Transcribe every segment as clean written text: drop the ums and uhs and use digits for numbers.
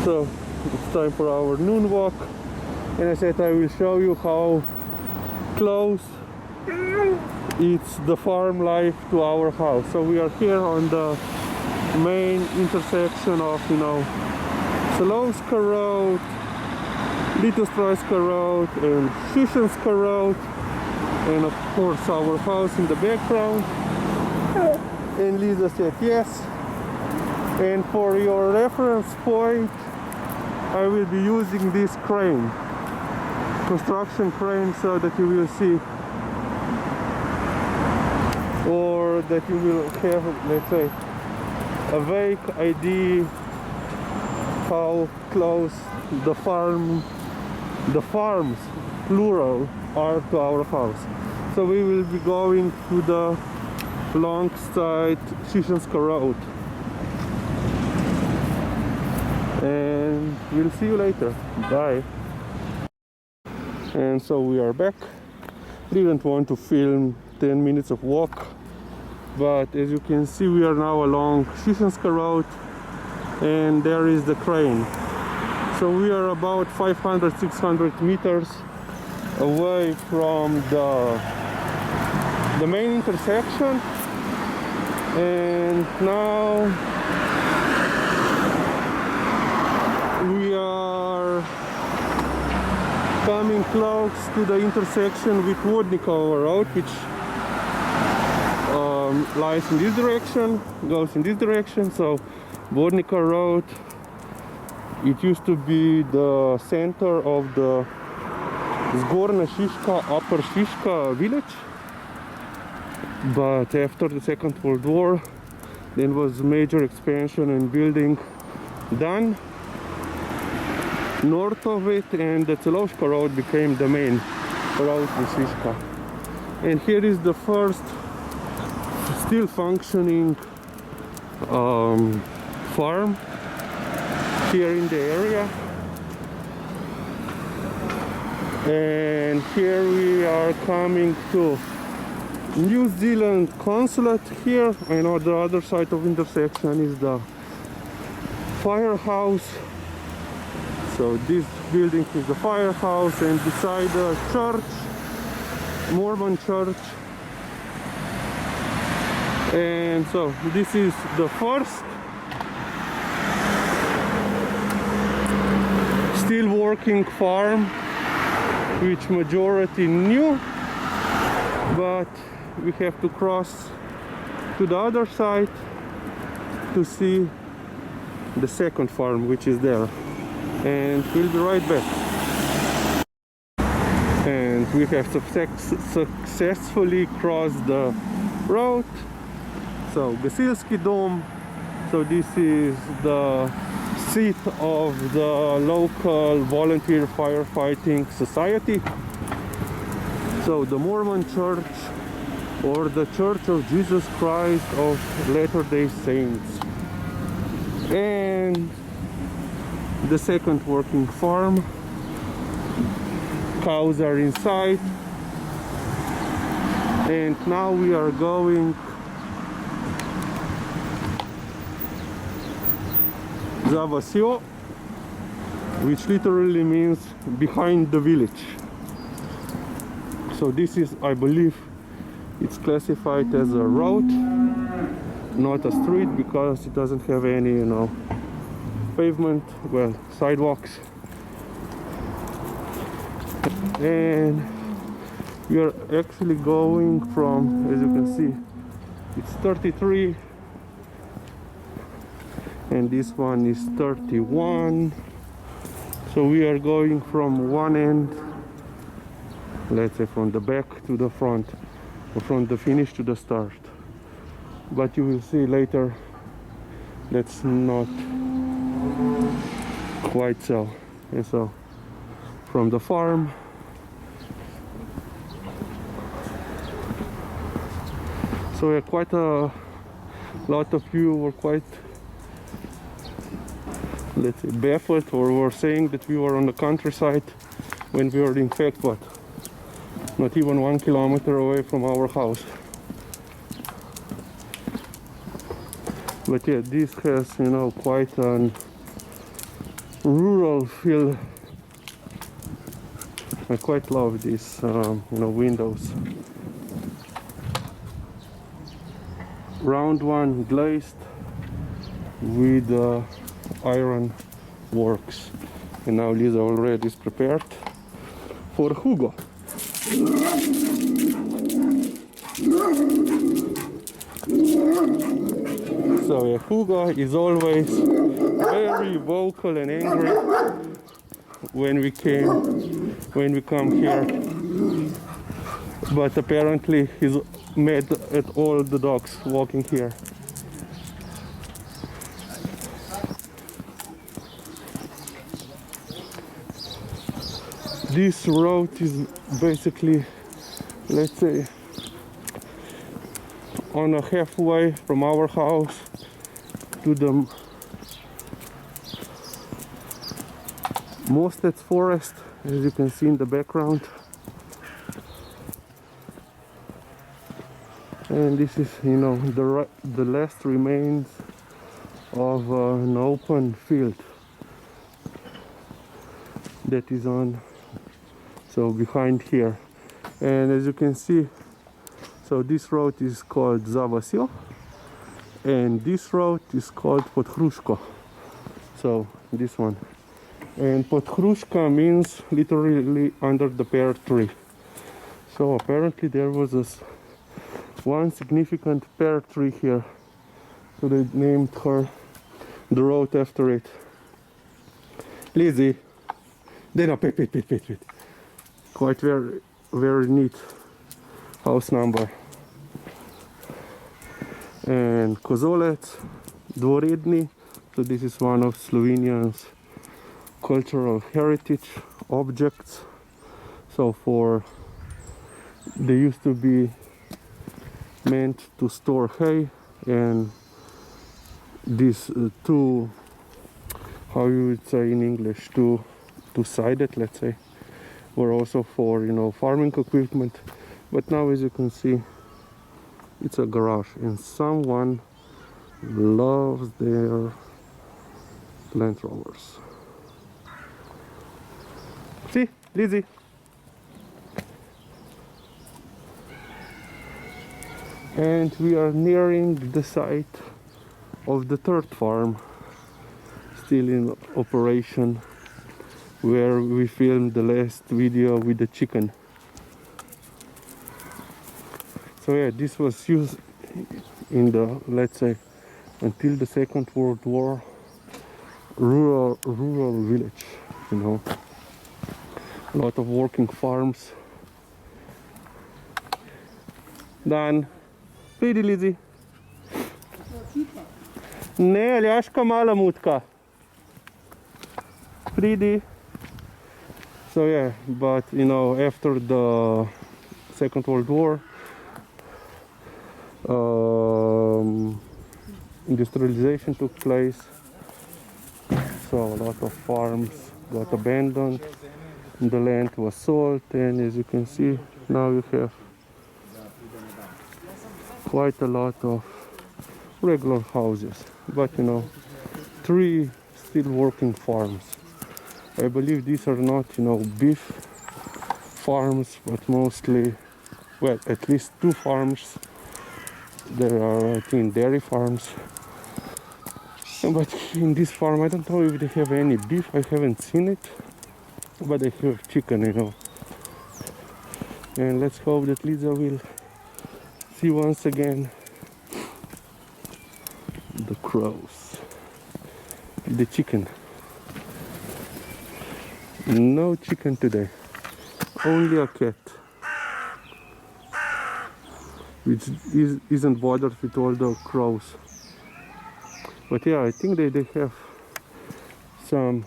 So it's time for our noon walk, and I said I will show you how close it's the farm life to our house. So we are here on the main intersection of, you know, Slowska Road, Litovstrojska Road and Šiška Road, and of course our house in the background. And Liza said yes. And for your reference point, I will be using this crane, construction crane, so that you will see, or that you will have, let's say, a vague idea how close the farms, plural, are to our house. So we will be going to the long side Šiška Road, and we'll see you later. Bye. And so we are back. Didn't want to film 10 minutes of walk, but as you can see, we are now along Šiška Road, and there is the crane. So we are about 500-600 meters away from the main intersection, and now we are coming close to the intersection with Vodnikovo Road, which lies in this direction, goes in this direction. So Vodnikovo Road, it used to be the center of the Zgorna Šiška, Upper Šiška village, but after the Second World War there was major expansion and building done north of it, and the Celovska Road became the main road in Šiška. And here is the first still functioning farm here in the area. And here we are coming to New Zealand consulate here, and on the other side of intersection is the firehouse. So this building is the firehouse, and beside the church, Mormon church. And so this is the first still working farm, which majority new, but we have to cross to the other side to see the second farm, which is there. And we'll be right back. And we have successfully crossed the road. So Gasilski Dom. So this is the seat of the local volunteer firefighting society. So the Mormon Church, or the Church of Jesus Christ of Latter-day Saints. And the second working farm. Cows are inside, and now we are going za vasjo, which literally means behind the village. So this is, I believe, it's classified as a road, not a street, because it doesn't have any, you know, pavement, well, sidewalks. And we are actually going from, as you can see, it's 33, and this one is 31. So we are going from one end, let's say from the back to the front, or from the finish to the start. But you will see later that's not quite so. And so from the farm so quite a lot of you were quite, let's say, baffled, or were saying that we were on the countryside when we were in fact what, not even 1 kilometer away from our house. But yeah, this has, you know, quite an rural feel. I quite love these windows. Round one glazed with iron works. And now Liza already is prepared for Hugo. So yeah, Hugo is always very vocal and angry when we come here. But apparently he's mad at all the dogs walking here. This road is basically, let's say, on a halfway from our house to the Mosted forest, as you can see in the background. And this is, the last remains of an open field that is on, so behind here. And as you can see, so this road is called Zavasil, and this road is called Podhrushko. So this one. And Podhrushka means literally under the pear tree. So apparently there was one significant pear tree here, so they named the road after it. Lizzie, pit. Quite very neat house number. And Kozolec, Dvoredni. So this is one of Slovenia's cultural heritage objects. So they used to be meant to store hay, and these two, how you would say in English, two-sided, let's say, were also for farming equipment. But now, as you can see, it's a garage, and someone loves their Land Rovers. See, Lizzie. And we are nearing the site of the third farm, still in operation, where we filmed the last video with the chicken. So yeah, this was used in the, let's say, until the Second World War, rural village, a lot of working farms. Dan, pridi Lizi. Ne, Alaskan Malamute. Pridi. So yeah, but after the Second World War, industrialization took place, so a lot of farms got abandoned, the land was sold, and as you can see, now you have quite a lot of regular houses, but 3 still working farms. I believe these are not beef farms, but mostly, well, at least 2 farms. There are, I think, dairy farms. But in this farm, I don't know if they have any beef. I haven't seen it. But they have chicken, And let's hope that Liza will see once again the crows. The chicken. No chicken today. Only a cat, which isn't bothered with all the crows. But yeah, I think they have some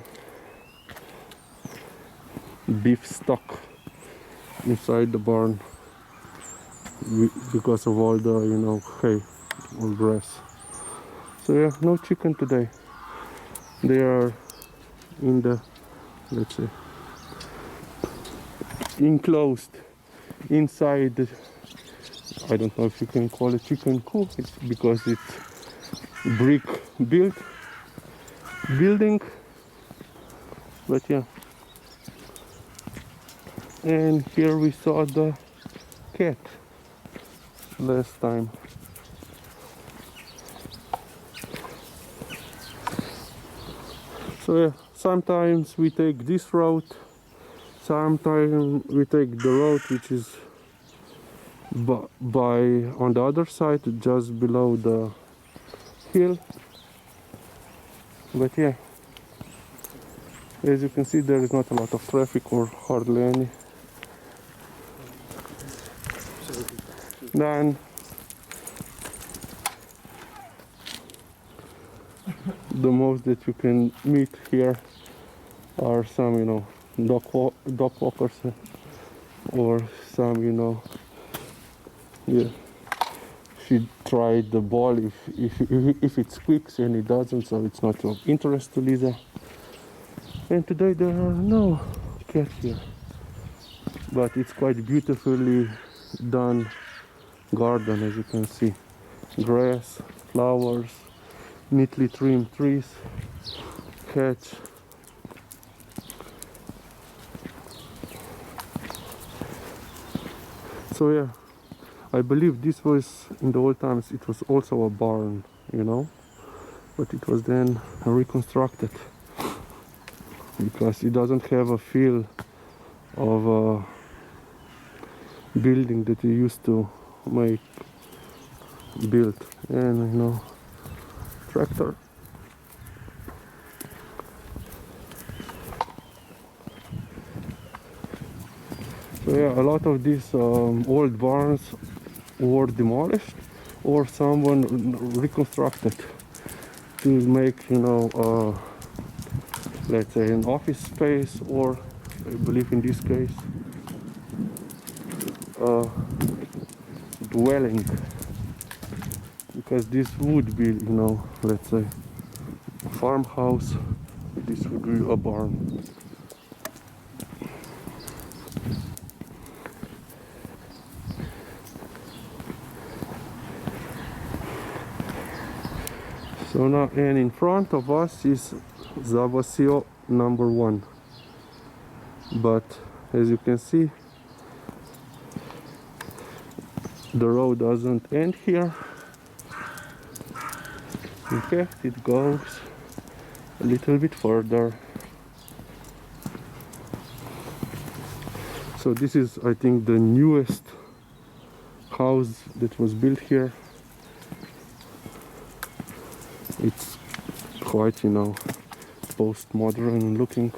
beef stock inside the barn because of all the hay or grass. So yeah, no chicken today. They are in the, let's say, enclosed inside the, I don't know if you can call it chicken coop, because it's brick building, But yeah, and here we saw the cat last time. So yeah, sometimes we take this road, sometimes we take the road which is by on the other side, just below the hill. But yeah, as you can see, there is not a lot of traffic, or hardly any. Then the most that you can meet here are some, dog walkers, or some, yeah, she tried the ball if it squeaks, and it doesn't, so it's not of interest to Liza. And today there are no cats here, but it's quite beautifully done garden, as you can see. Grass, flowers, neatly trimmed trees, hedge. So yeah, I believe this was, in the old times, it was also a barn, but it was then reconstructed because it doesn't have a feel of a building that you used to build. And tractor. So yeah, a lot of these old barns were demolished, or someone reconstructed to make, let's say, an office space, or I believe in this case, dwelling, because this would be, let's say, a farmhouse. This would be a barn. So now, and in front of us is Zavosio number 1. But as you can see, the road doesn't end here. In fact, it goes a little bit further. So this is, I think, the newest house that was built here. It's quite, postmodern looking.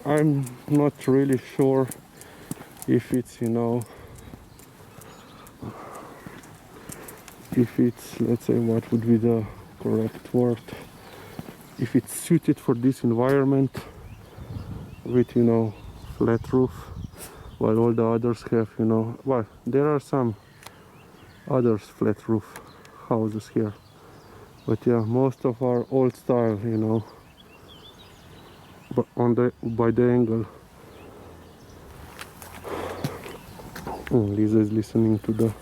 I'm not really sure if it's, let's say, what would be the correct word, if it's suited for this environment with, flat roof, while all the others have, well, there are some others flat roof houses here, but yeah, most of our old style, but by the angle. Liza is listening to the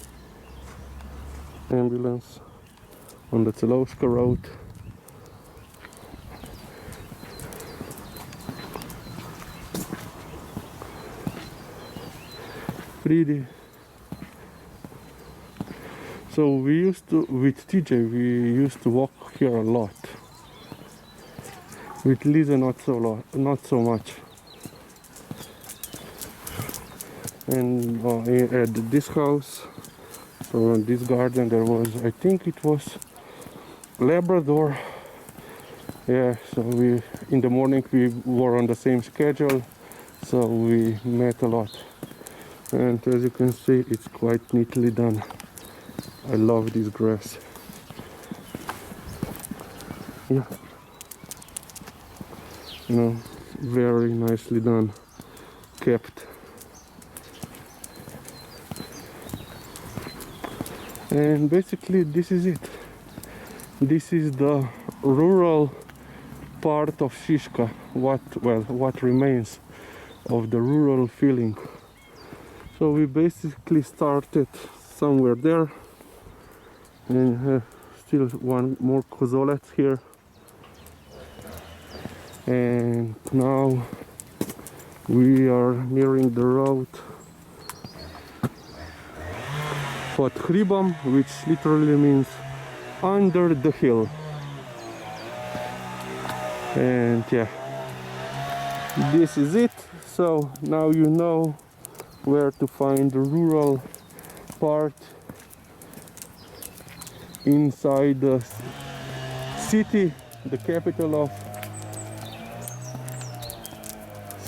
ambulance on the Tselovska road. Pretty. So with TJ, we used to walk here a lot. With Liza, not so much. And at this house, so in this garden, there was, I think it was Labrador. Yeah, so in the morning we were on the same schedule, so we met a lot. And as you can see, it's quite neatly done. I love this grass. Yeah, very nicely done, kept. And basically this is it. This is the rural part of Šiška, what remains of the rural feeling. So we basically started somewhere there, and still one more kozolec here. And now we are nearing the road pod Hribom, which literally means under the hill. And yeah, this is it. So now you know where to find the rural part inside the city, the capital of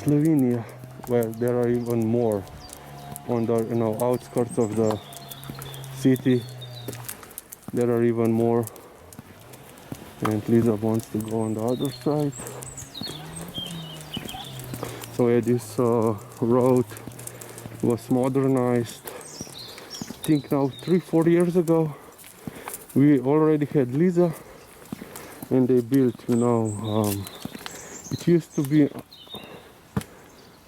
Slovenia, where there are even more on the outskirts of the city. There are even more, and Liza wants to go on the other side. So yeah, this road was modernized, I think now 3-4 years ago. We already had Liza, and they built, it used to be,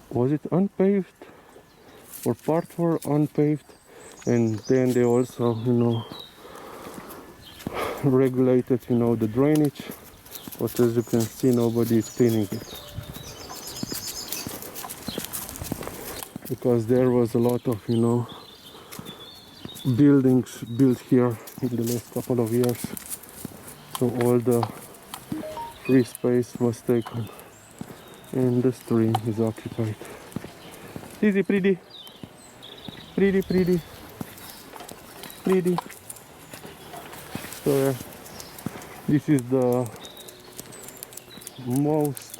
was it unpaved, or part were unpaved, and then they also, regulated, the drainage, but as you can see, nobody is cleaning it. Because there was a lot of, buildings built here in the last couple of years. So all the free space was taken and the stream is occupied. Easy, pretty. Pretty, pretty. Pretty. So this is the most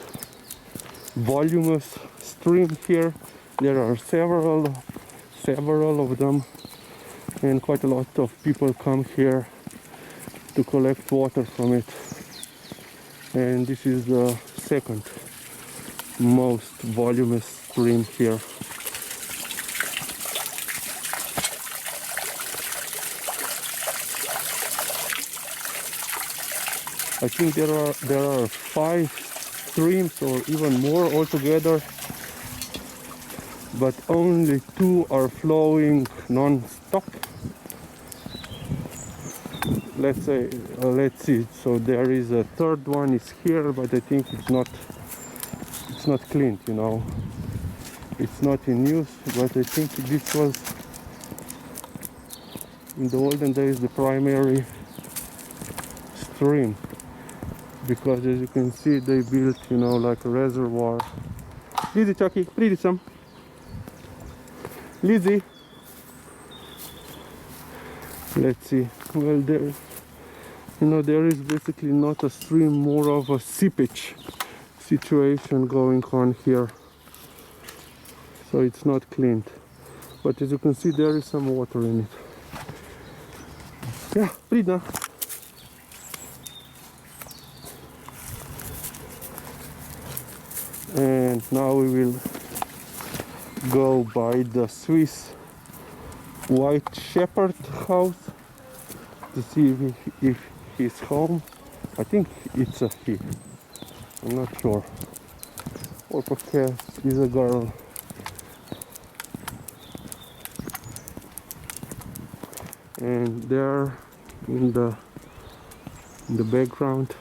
voluminous stream here. There are several of them, and quite a lot of people come here to collect water from it. And this is the second most voluminous stream here. I think there are 5 streams or even more altogether, but only 2 are flowing non-stop. Let's see. So there is a third one is here, but I think it's not cleaned. It's not in use. But I think this was in the olden days the primary stream, because as you can see they built, like a reservoir. Lizzie, Chucky, pretty some. Lizzie. Let's see. Well, there is basically not a stream, more of a seepage situation going on here. So it's not cleaned. But as you can see, there is some water in it. Yeah, Prida. And now we will go by the Swiss White Shepherd house to see if he's home. I think it's a he. I'm not sure. Or perhaps it's a girl. And there in the background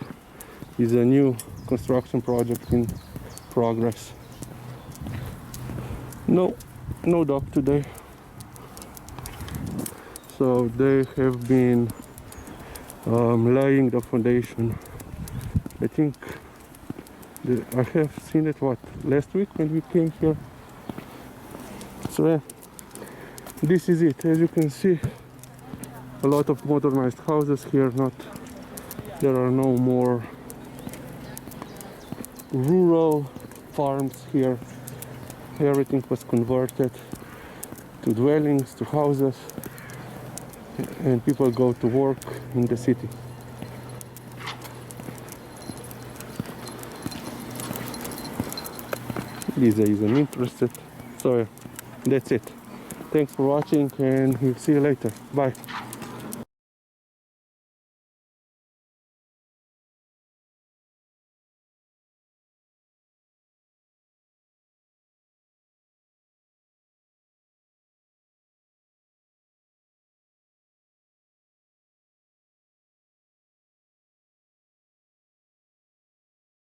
is a new construction project in progress. No dog today. So they have been laying the foundation. I think I have seen it last week when we came here. So yeah, this is it. As you can see, a lot of modernized houses here. There are no more rural farms here. Everything was converted to dwellings, to houses, and people go to work in the city. Liza isn't interested. So that's it. Thanks for watching, and we'll see you later. Bye.